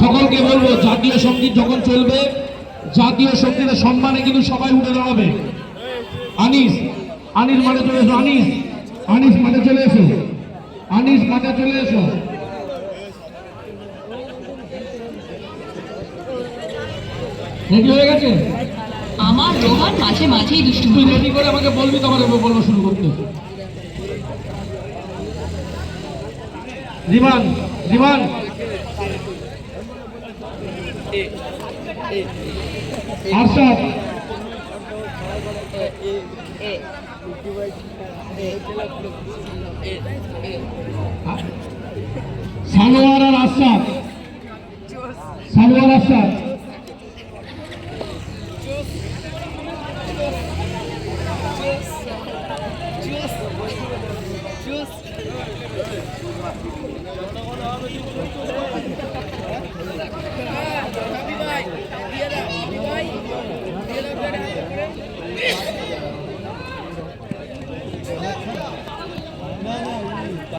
সকলকে বলবো জাতীয় সঙ্গীত যখন চলবে জাতীয় সঙ্গীতের সম্মানে কিন্তু সবাই উঠে দাঁড়াবে। আনিস আনিস মাঠে চলে এসো, আনিস আনিস মাঠে চলে এসো, আনিস মাঠে চলে এসো। রেডি হয়ে গেছে? আমার রোহান মাঝে মাঝেই দুষ্টু। তুই রেডি করে আমাকে বলবি, তোমার বলবো শুরু করতে। রিমান রিমান আরশাদ সালোয়ার আর আরশাদ, সালোয়ার আরশাদ।